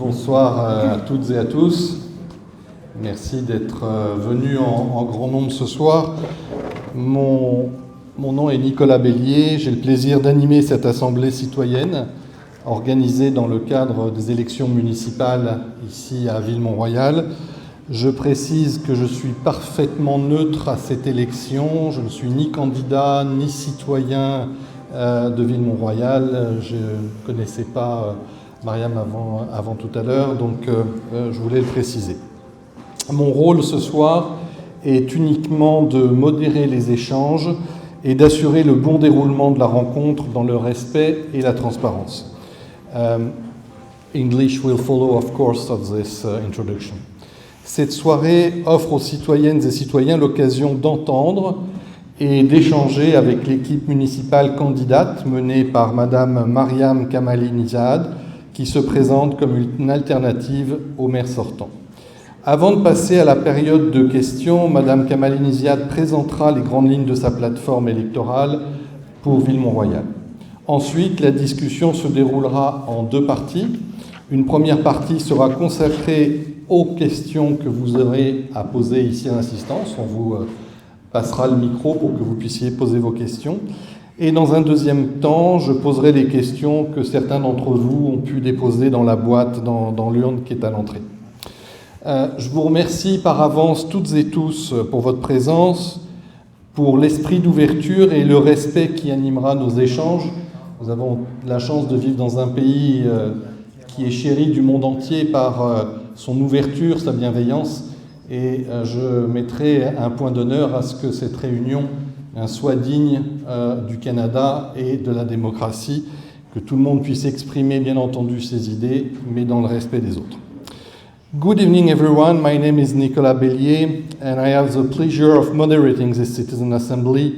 Bonsoir à toutes et à tous. Merci d'être venus en grand nombre ce soir. Mon nom est Nicolas Bélier. J'ai le plaisir d'animer cette assemblée citoyenne organisée dans le cadre des élections municipales ici à Ville-Mont-Royal. Je précise que je suis parfaitement neutre à cette élection. Je ne suis ni candidat ni citoyen de Ville-Mont-Royal. Je ne connaissais pas Mariam avant tout à l'heure, donc je voulais le préciser. Mon rôle ce soir est uniquement de modérer les échanges et d'assurer le bon déroulement de la rencontre dans le respect et la transparence. English will follow, of course, of this introduction. Cette soirée offre aux citoyennes et citoyens l'occasion d'entendre et d'échanger avec l'équipe municipale candidate menée par Madame Mariam Kamali-Nizad, qui se présente comme une alternative au maire sortant. Avant de passer à la période de questions, Madame Kamali-Nizad présentera les grandes lignes de sa plateforme électorale pour Ville-Mont-Royal. Ensuite, la discussion se déroulera en deux parties. Une première partie sera consacrée aux questions que vous aurez à poser ici à l'assistance. On vous passera le micro pour que vous puissiez poser vos questions. Et dans un deuxième temps, je poserai les questions que certains d'entre vous ont pu déposer dans la boîte, dans l'urne qui est à l'entrée. Je vous remercie par avance toutes et tous pour votre présence, pour l'esprit d'ouverture et le respect qui animera nos échanges. Nous avons la chance de vivre dans un pays qui est chéri du monde entier par son ouverture, sa bienveillance, et je mettrai un point d'honneur à ce que cette réunion soit digne du Canada et de la démocratie, que tout le monde puisse exprimer bien entendu ses idées, mais dans le respect des autres. Good evening everyone, my name is Nicolas Bélier and I have the pleasure of moderating this citizen assembly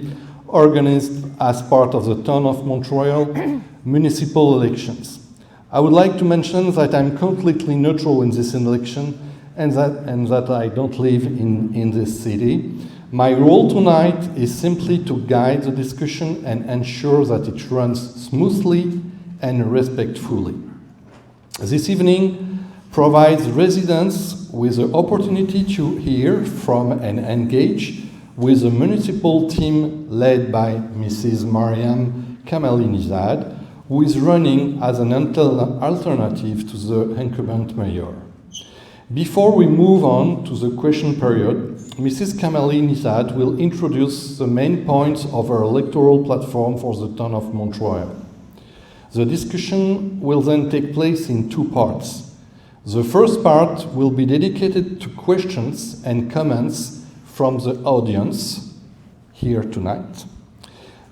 organized as part of the Town of Montreal municipal elections. I would like to mention that I'm completely neutral in this election and that I don't live in this city. My role tonight is simply to guide the discussion and ensure that it runs smoothly and respectfully. This evening provides residents with the opportunity to hear from and engage with the municipal team led by Mrs. Mariam Kamali-Nizad, who is running as an alternative to the incumbent mayor. Before we move on to the question period, Mrs. Kamali-Nizad will introduce the main points of her electoral platform for the town of Montreal. The discussion will then take place in two parts. The first part will be dedicated to questions and comments from the audience here tonight.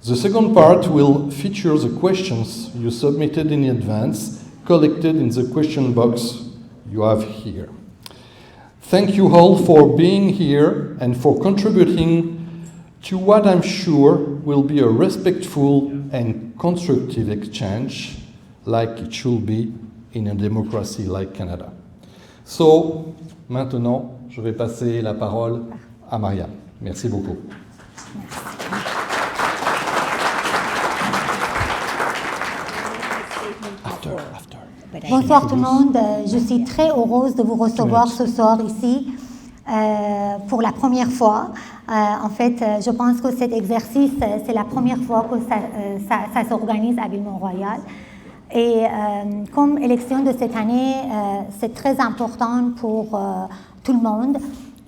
The second part will feature the questions you submitted in advance, collected in the question box you have here. Thank you all for being here and for contributing to what I'm sure will be a respectful and constructive exchange, like it should be in a democracy like Canada. So, maintenant, je vais passer la parole à Mariam. Merci beaucoup. Bonsoir tout le monde, je suis très heureuse de vous recevoir ce soir ici pour la première fois. En fait, je pense que cet exercice, c'est la première fois que ça s'organise à Ville-Mont-Royal. Et comme élection de cette année, c'est très important pour tout le monde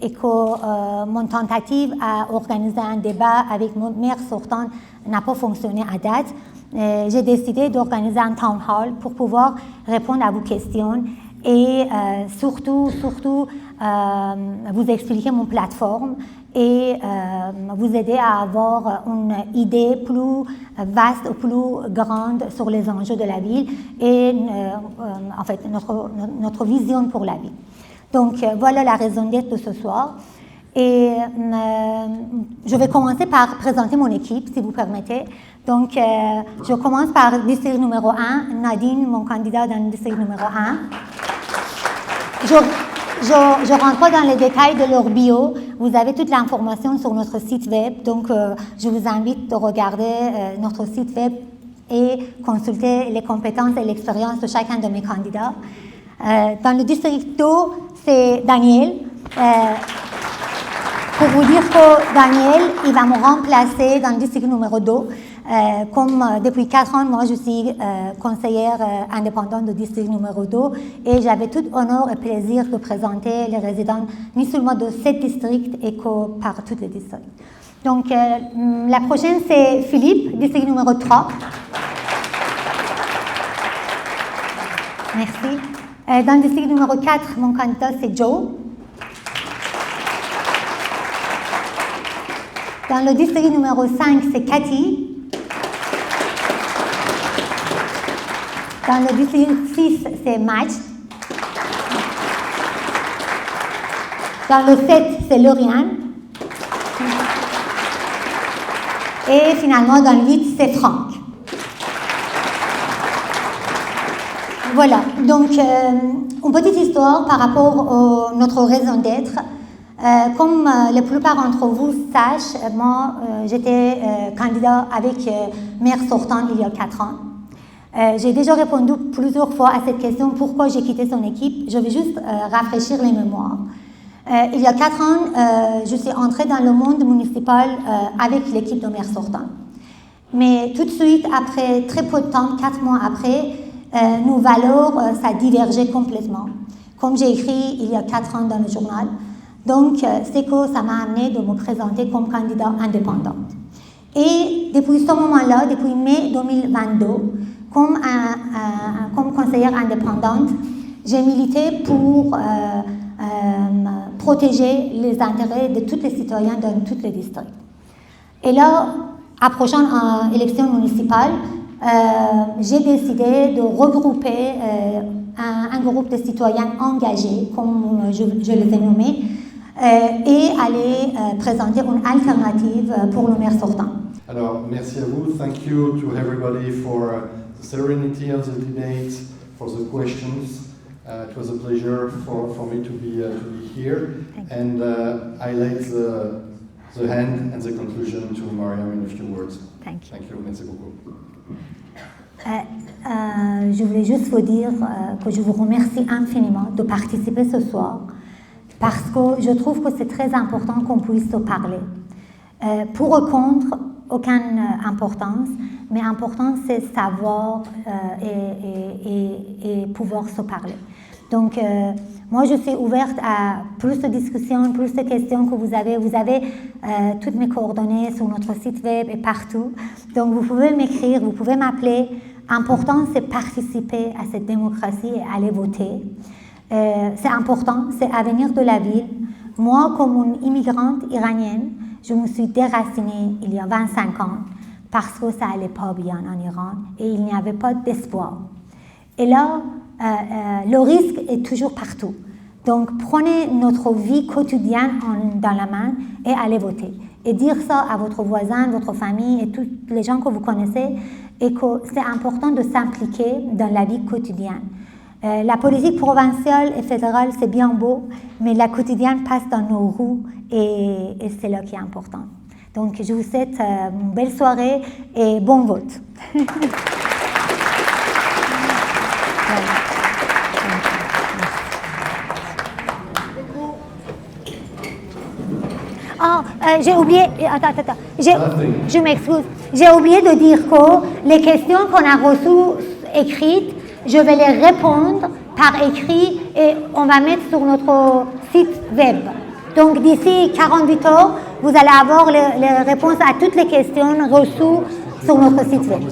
et que mon tentative à organiser un débat avec mon maire sortant n'a pas fonctionné à date. J'ai décidé d'organiser un town hall pour pouvoir répondre à vos questions et surtout vous expliquer mon plateforme et vous aider à avoir une idée plus vaste ou plus grande sur les enjeux de la ville et en fait notre vision pour la ville. Donc voilà la raison d'être de ce soir. Et je vais commencer par présenter mon équipe, si vous permettez. Donc, je commence par le district numéro 1, Nadine, mon candidat dans le district numéro 1. Je rentre pas dans les détails de leur bio. Vous avez toute l'information sur notre site web. Donc, je vous invite de regarder notre site web et consulter les compétences et l'expérience de chacun de mes candidats. Dans le district d'eau, c'est Daniel. Pour vous dire que Daniel, il va me remplacer dans le district numéro 2. Comme depuis 4 ans, moi je suis conseillère indépendante du district numéro 2 et j'avais tout honneur et plaisir de présenter les résidents, non seulement de ce district et que par tous les districts. Donc la prochaine c'est Philippe, district numéro 3. Merci. Dans le district numéro 4, mon candidat c'est Joe. Dans le district numéro 5, c'est Cathy. Dans le district 6, c'est Mike. Dans le 7, c'est Lauriane. Et finalement, dans le 8, c'est Franck. Voilà, donc une petite histoire par rapport à notre raison d'être. Comme la plupart d'entre vous sachent, moi j'étais candidat avec maire sortant il y a 4 ans. J'ai déjà répondu plusieurs fois à cette question, pourquoi j'ai quitté son équipe. Je vais juste rafraîchir les mémoires. Il y a 4 ans, je suis entrée dans le monde municipal avec l'équipe de maire sortant. Mais tout de suite, après très peu de temps, 4 mois après, nos valeurs, ça divergeait complètement. Comme j'ai écrit il y a 4 ans dans le journal. Donc, c'est que ça m'a amené de me présenter comme candidat indépendante. Et depuis ce moment-là, depuis mai 2022, comme conseillère indépendante, j'ai milité pour protéger les intérêts de tous les citoyens dans tous les districts. Et là, approchant l'élection municipale, j'ai décidé de regrouper un groupe de citoyens engagés, comme je les ai nommés, et aller présenter une alternative pour le maire sortant. Alors, merci à vous. Thank you to everybody for the serenity of the debate, for the questions. It was a pleasure for me to be here. And I let the hand and the conclusion to Mariam in a few words. Thank you. Thank you. Merci beaucoup. Je voulais juste vous dire que je vous remercie infiniment de participer ce soir parce que je trouve que c'est très important qu'on puisse se parler. Pour ou contre, aucune importance, mais important c'est savoir et pouvoir se parler. Donc, moi je suis ouverte à plus de discussions, plus de questions que vous avez. Vous avez toutes mes coordonnées sur notre site web et partout. Donc, vous pouvez m'écrire, vous pouvez m'appeler. Important, c'est participer à cette démocratie et aller voter. C'est important, c'est l'avenir de la ville. Moi, comme une immigrante iranienne, je me suis déracinée il y a 25 ans parce que ça n'allait pas bien en Iran et il n'y avait pas d'espoir. Et là, le risque est toujours partout. Donc, prenez notre vie quotidienne dans la main et allez voter. Et dire ça à votre voisin, votre famille et tous les gens que vous connaissez, et que c'est important de s'impliquer dans la vie quotidienne. La politique provinciale et fédérale, c'est bien beau, mais la quotidienne passe dans nos roues et c'est là qui est important. Donc, je vous souhaite une belle soirée et bon vote. J'ai oublié, attends, je m'excuse. J'ai oublié de dire que les questions qu'on a reçues écrites, je vais les répondre par écrit et on va mettre sur notre site web. Donc d'ici 48 heures, vous allez avoir les réponses à toutes les questions reçues sur notre site web.